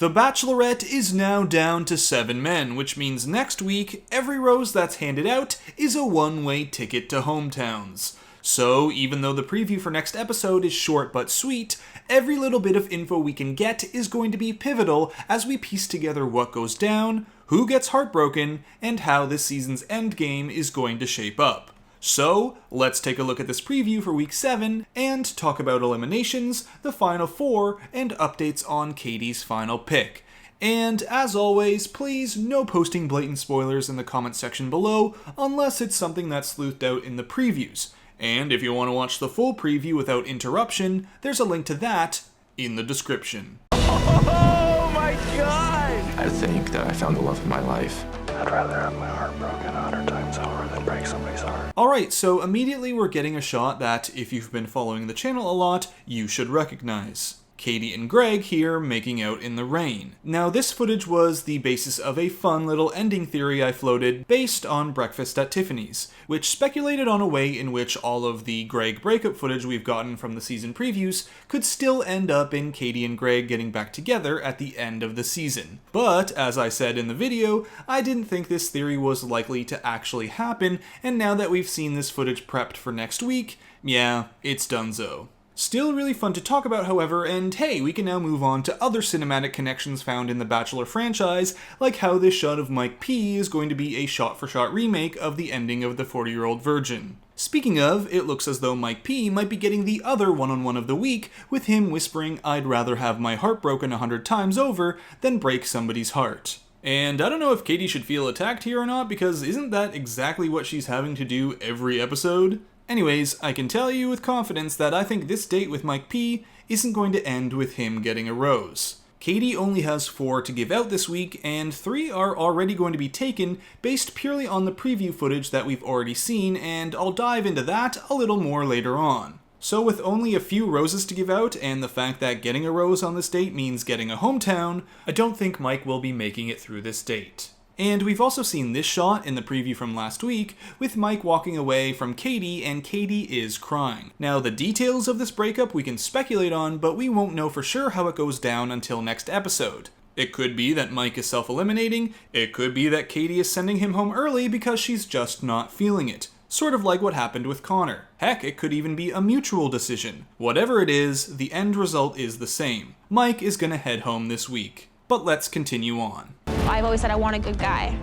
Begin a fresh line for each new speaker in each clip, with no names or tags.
The Bachelorette is now down to 7 men, which means next week, every rose that's handed out is a one-way ticket to hometowns. So, even though the preview for next episode is short but sweet, every little bit of info we can get is going to be pivotal as we piece together what goes down, who gets heartbroken, and how this season's endgame is going to shape up. So, let's take a look at this preview for week 7 and talk about eliminations, the final 4, and updates on Katie's final pick. And as always, please no posting blatant spoilers in the comment section below unless it's something that's sleuthed out in the previews. And if you want to watch the full preview without interruption, there's a link to that in the description.
Oh my god!
I think that I found the love of my life.
I'd rather have my heart broken 100 times over than break somebody's heart.
Alright, so immediately we're getting a shot that, if you've been following the channel a lot, you should recognize. Katie and Greg here making out in the rain. Now this footage was the basis of a fun little ending theory I floated based on Breakfast at Tiffany's, which speculated on a way in which all of the Greg breakup footage we've gotten from the season previews could still end up in Katie and Greg getting back together at the end of the season. But, as I said in the video, I didn't think this theory was likely to actually happen, and now that we've seen this footage prepped for next week, yeah, it's donezo. Still really fun to talk about, however, and hey, we can now move on to other cinematic connections found in the Bachelor franchise, like how this shot of Mike P is going to be a shot-for-shot remake of the ending of The 40-Year-Old Virgin. Speaking of, it looks as though Mike P might be getting the other one-on-one of the week, with him whispering, "I'd rather have my heart broken 100 times over than break somebody's heart." And I don't know if Katie should feel attacked here or not, because isn't that exactly what she's having to do every episode? Anyways, I can tell you with confidence that I think this date with Mike P isn't going to end with him getting a rose. Katie only has 4 to give out this week, and 3 are already going to be taken based purely on the preview footage that we've already seen, and I'll dive into that a little more later on. So with only a few roses to give out, and the fact that getting a rose on this date means getting a hometown, I don't think Mike will be making it through this date. And we've also seen this shot in the preview from last week, with Mike walking away from Katie, and Katie is crying. Now, the details of this breakup we can speculate on, but we won't know for sure how it goes down until next episode. It could be that Mike is self-eliminating, it could be that Katie is sending him home early because she's just not feeling it. Sort of like what happened with Connor. Heck, it could even be a mutual decision. Whatever it is, the end result is the same. Mike is gonna head home this week. But let's continue on.
I've always said I want a good guy.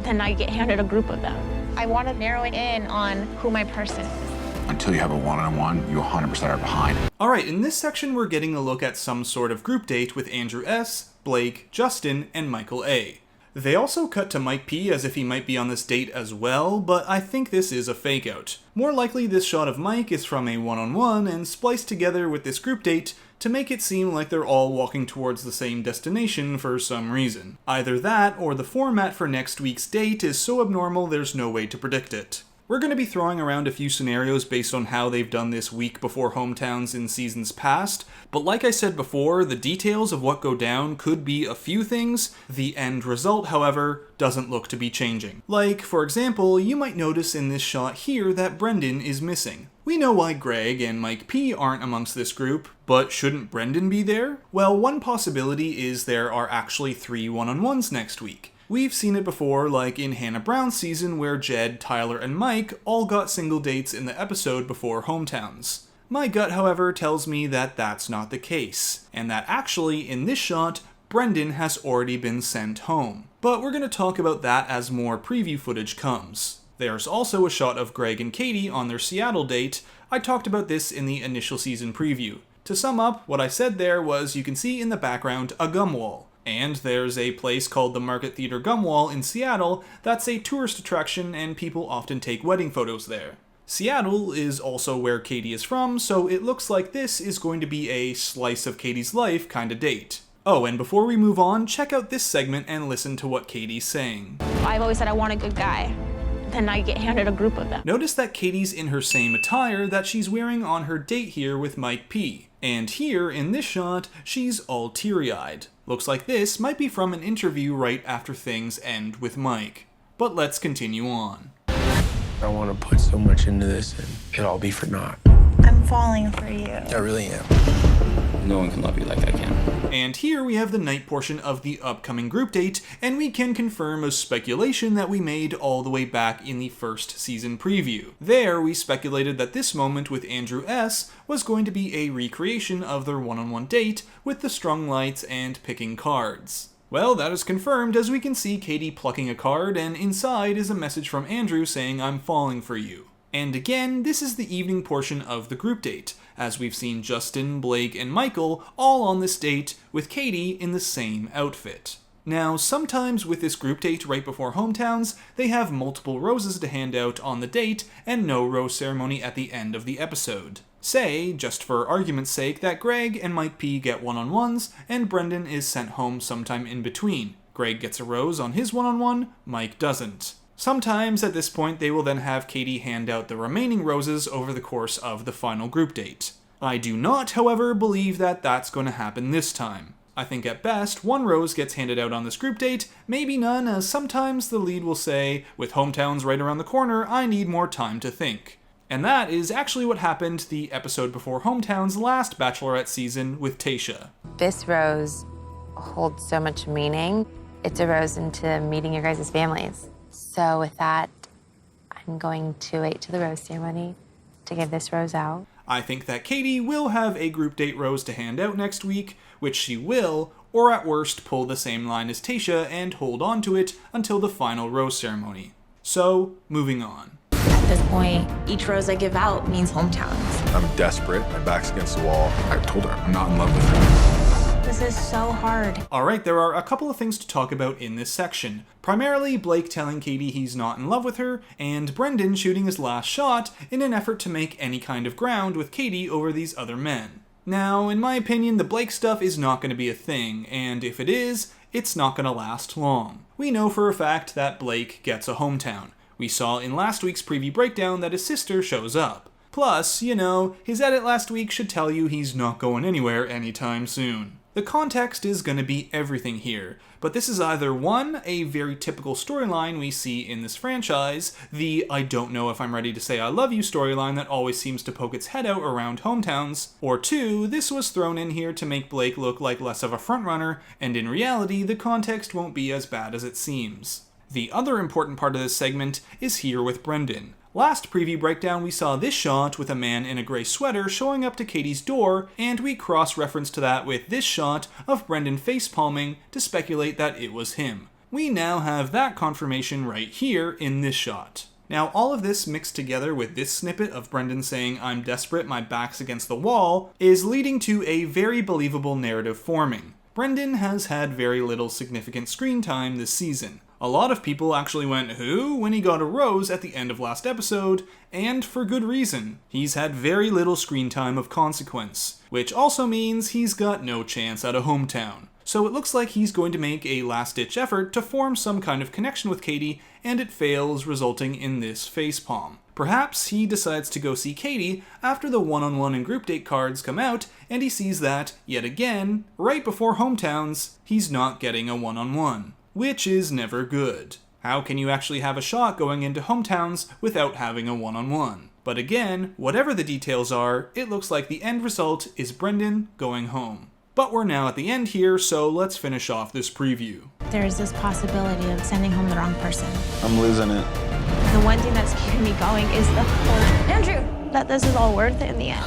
Then I get handed a group of them. I want to narrow it in on who my person is.
Until you have a one-on-one, you 100% are behind.
Alright, in this section we're getting a look at some sort of group date with Andrew S., Blake, Justin, and Michael A. They also cut to Mike P as if he might be on this date as well, but I think this is a fake out. More likely this shot of Mike is from a one-on-one and spliced together with this group date to make it seem like they're all walking towards the same destination for some reason. Either that, or the format for next week's date is so abnormal there's no way to predict it. We're going to be throwing around a few scenarios based on how they've done this week before hometowns in seasons past, but like I said before, the details of what go down could be a few things. The end result, however, doesn't look to be changing. Like, for example, you might notice in this shot here that Brendan is missing. We know why Greg and Mike P aren't amongst this group, but shouldn't Brendan be there? Well, one possibility is there are actually 3 one-on-ones next week. We've seen it before, like in Hannah Brown's season where Jed, Tyler, and Mike all got single dates in the episode before hometowns. My gut, however, tells me that that's not the case, and that actually, in this shot, Brendan has already been sent home. But we're going to talk about that as more preview footage comes. There's also a shot of Greg and Katie on their Seattle date. I talked about this in the initial season preview. To sum up, what I said there was you can see in the background a gum wall. And there's a place called the Market Theater Gum Wall in Seattle that's a tourist attraction and people often take wedding photos there. Seattle is also where Katie is from, so it looks like this is going to be a slice of Katie's life kinda date. Oh, and before we move on, check out this segment and listen to what Katie's saying.
I've always said I want a good guy. Then I get handed a group of them.
Notice that Katie's in her same attire that she's wearing on her date here with Mike P. And here, in this shot, she's all teary-eyed. Looks like this might be from an interview right after things end with Mike. But let's continue on.
I want to put so much into this and it'll all be for naught.
I'm falling for you.
I really am.
No one can love you like I can.
And here we have the night portion of the upcoming group date, and we can confirm a speculation that we made all the way back in the first season preview. There, we speculated that this moment with Andrew S. was going to be a recreation of their one-on-one date with the strung lights and picking cards. Well, that is confirmed as we can see Katie plucking a card, and inside is a message from Andrew saying, "I'm falling for you." And again, this is the evening portion of the group date, as we've seen Justin, Blake, and Michael all on this date, with Katie in the same outfit. Now, sometimes with this group date right before hometowns, they have multiple roses to hand out on the date, and no rose ceremony at the end of the episode. Say, just for argument's sake, that Greg and Mike P get one-on-ones, and Brendan is sent home sometime in between. Greg gets a rose on his one-on-one, Mike doesn't. Sometimes at this point they will then have Katie hand out the remaining roses over the course of the final group date. I do not, however, believe that that's going to happen this time. I think at best, one rose gets handed out on this group date, maybe none, as sometimes the lead will say, "With hometowns right around the corner, I need more time to think." And that is actually what happened the episode before hometowns last Bachelorette season with Tayshia.
This rose holds so much meaning. It's a rose into meeting your guys' families. So with that, I'm going to wait to the rose ceremony to give this rose out.
I think that Katie will have a group date rose to hand out next week, which she will, or at worst pull the same line as Tayshia and hold on to it until the final rose ceremony. So, moving on.
At this point, each rose I give out means hometowns.
I'm desperate. My back's against the wall.
I told her I'm not in love with her.
This is so hard.
Alright, there are a couple of things to talk about in this section. Primarily, Blake telling Katie he's not in love with her, and Brendan shooting his last shot in an effort to make any kind of ground with Katie over these other men. Now, in my opinion, the Blake stuff is not going to be a thing, and if it is, it's not going to last long. We know for a fact that Blake gets a hometown. We saw in last week's preview breakdown that his sister shows up. Plus, you know, his edit last week should tell you he's not going anywhere anytime soon. The context is going to be everything here, but this is either one, a very typical storyline we see in this franchise, the "I don't know if I'm ready to say I love you" storyline that always seems to poke its head out around hometowns, or two, this was thrown in here to make Blake look like less of a frontrunner, and in reality the context won't be as bad as it seems. The other important part of this segment is here with Brendan. Last preview breakdown we saw this shot with a man in a grey sweater showing up to Katie's door, and we cross-referenced to that with this shot of Brendan facepalming to speculate that it was him. We now have that confirmation right here in this shot. Now all of this mixed together with this snippet of Brendan saying "I'm desperate, my back's against the wall" is leading to a very believable narrative forming. Brendan has had very little significant screen time this season. A lot of people actually went, "Who?" when he got a rose at the end of last episode, and for good reason. He's had very little screen time of consequence, which also means he's got no chance at a hometown. So it looks like he's going to make a last-ditch effort to form some kind of connection with Katie, and it fails, resulting in this facepalm. Perhaps he decides to go see Katie after the one-on-one and group date cards come out, and he sees that, yet again, right before hometowns, he's not getting a one-on-one. Which is never good. How can you actually have a shot going into hometowns without having a one-on-one? But again, whatever the details are, it looks like the end result is Brendan going home. But we're now at the end here, so let's finish off this preview.
There's this possibility of sending home the wrong person.
I'm losing it.
The one thing that's keeping me going is the hope, Andrew, that this is all worth it in the end.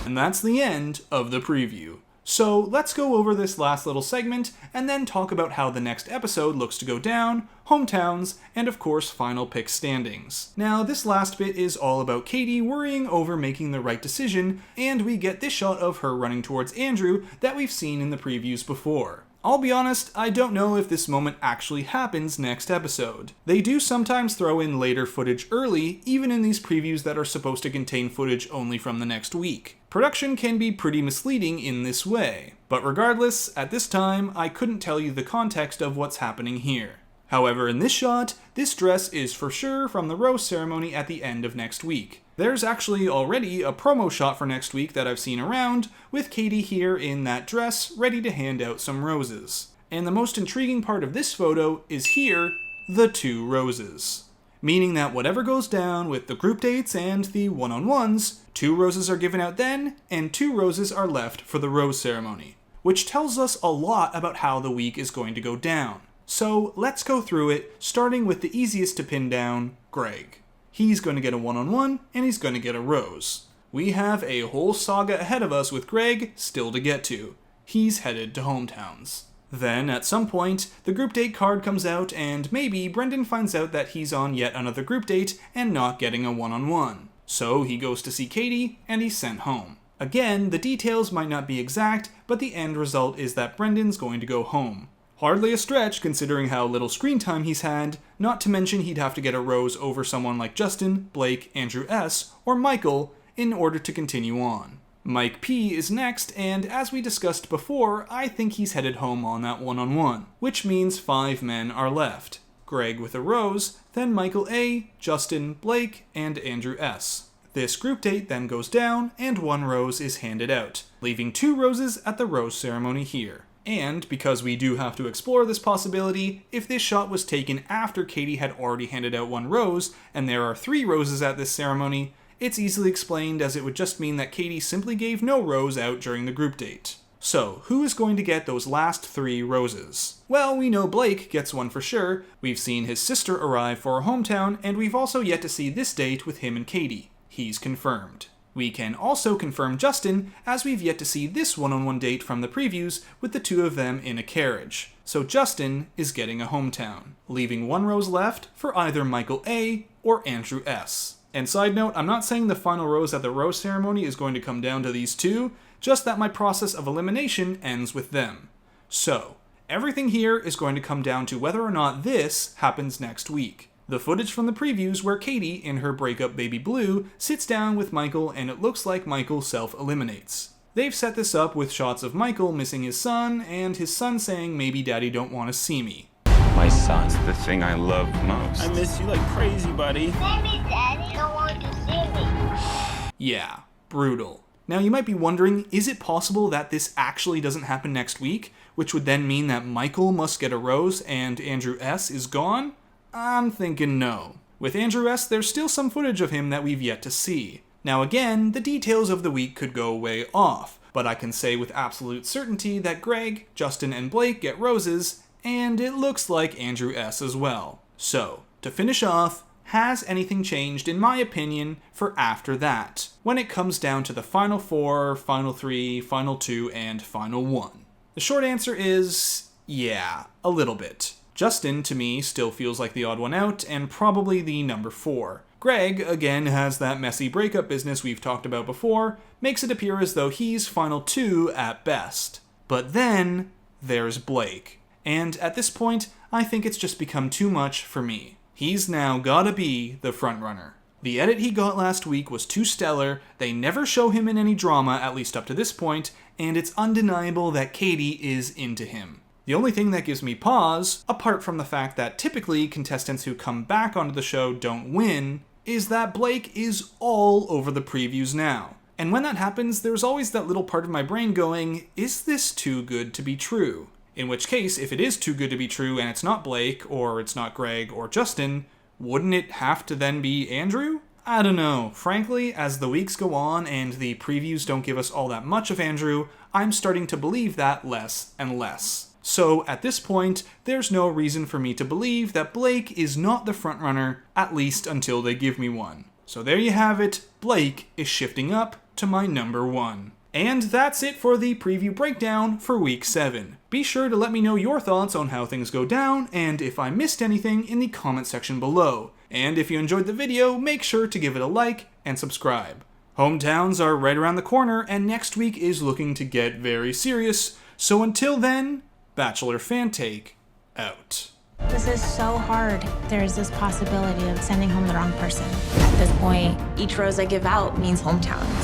And that's the end of the preview. So let's go over this last little segment and then talk about how the next episode looks to go down, hometowns, and of course final pick standings. Now this last bit is all about Katie worrying over making the right decision, and we get this shot of her running towards Andrew that we've seen in the previews before. I'll be honest, I don't know if this moment actually happens next episode. They do sometimes throw in later footage early, even in these previews that are supposed to contain footage only from the next week. Production can be pretty misleading in this way, but regardless, at this time, I couldn't tell you the context of what's happening here. However, in this shot, this dress is for sure from the rose ceremony at the end of next week. There's actually already a promo shot for next week that I've seen around, with Katie here in that dress, ready to hand out some roses. And the most intriguing part of this photo is here, the 2 roses. meaning that whatever goes down with the group dates and the one-on-ones, 2 roses are given out then, and 2 roses are left for the rose ceremony, which tells us a lot about how the week is going to go down. So let's go through it, starting with the easiest to pin down, Greg. He's going to get a one-on-one, and he's going to get a rose. We have a whole saga ahead of us with Greg still to get to. He's headed to hometowns. Then, at some point, the group date card comes out, and maybe Brendan finds out that he's on yet another group date and not getting a one-on-one. So he goes to see Katie, and he's sent home. Again, the details might not be exact, but the end result is that Brendan's going to go home. Hardly a stretch considering how little screen time he's had, not to mention he'd have to get a rose over someone like Justin, Blake, Andrew S., or Michael in order to continue on. Mike P is next, and as we discussed before, I think he's headed home on that one-on-one, which means 5 men are left. Greg with a rose, then Michael A, Justin, Blake, and Andrew S. This group date then goes down, and 1 rose is handed out, leaving 2 roses at the rose ceremony here. And, because we do have to explore this possibility, if this shot was taken after Katie had already handed out 1 rose, and there are 3 roses at this ceremony, it's easily explained as it would just mean that Katie simply gave no rose out during the group date. So, who is going to get those last 3 roses? Well, we know Blake gets one for sure, we've seen his sister arrive for a hometown, and we've also yet to see this date with him and Katie. He's confirmed. We can also confirm Justin, as we've yet to see this one-on-one date from the previews with the 2 of them in a carriage. So Justin is getting a hometown, leaving 1 rose left for either Michael A or Andrew S. And side note, I'm not saying the final rose at the rose ceremony is going to come down to these 2, just that my process of elimination ends with them. So, everything here is going to come down to whether or not this happens next week. The footage from the previews where Katie, in her breakup baby blue, sits down with Michael and it looks like Michael self-eliminates. They've set this up with shots of Michael missing his son and his son saying maybe daddy don't want to see me.
My son's the thing I love most.
I miss you like crazy, buddy.
Maybe daddy don't want to see me.
Yeah, brutal. Now you might be wondering, is it possible that this actually doesn't happen next week, which would then mean that Michael must get a rose and Andrew S is gone? I'm thinking no. With Andrew S, there's still some footage of him that we've yet to see. Now again, the details of the week could go way off, but I can say with absolute certainty that Greg, Justin, and Blake get roses, and it looks like Andrew S as well. So, to finish off, has anything changed in my opinion for after that, when it comes down to the final 4, final 3, final 2, and final 1? The short answer is, yeah, a little bit. Justin, to me, still feels like the odd one out, and probably the number 4. Greg, again, has that messy breakup business we've talked about before, makes it appear as though he's final 2 at best. But then, there's Blake. And at this point, I think it's just become too much for me. He's now gotta be the frontrunner. The edit he got last week was too stellar, they never show him in any drama, at least up to this point, and it's undeniable that Katie is into him. The only thing that gives me pause, apart from the fact that typically contestants who come back onto the show don't win, is that Blake is all over the previews now. And when that happens, there's always that little part of my brain going, is this too good to be true? In which case, if it is too good to be true and it's not Blake, or it's not Greg or Justin, wouldn't it have to then be Andrew? I don't know. Frankly, as the weeks go on and the previews don't give us all that much of Andrew, I'm starting to believe that less and less. So, at this point, there's no reason for me to believe that Blake is not the frontrunner, at least until they give me one. So there you have it, Blake is shifting up to my number 1. And that's it for the preview breakdown for week 7. Be sure to let me know your thoughts on how things go down, and if I missed anything in the comment section below. And if you enjoyed the video, make sure to give it a like and subscribe. Hometowns are right around the corner, and next week is looking to get very serious, so until then, Bachelor Fantake out.
This is so hard. There's this possibility of sending home the wrong person. At this point, each rose I give out means hometowns.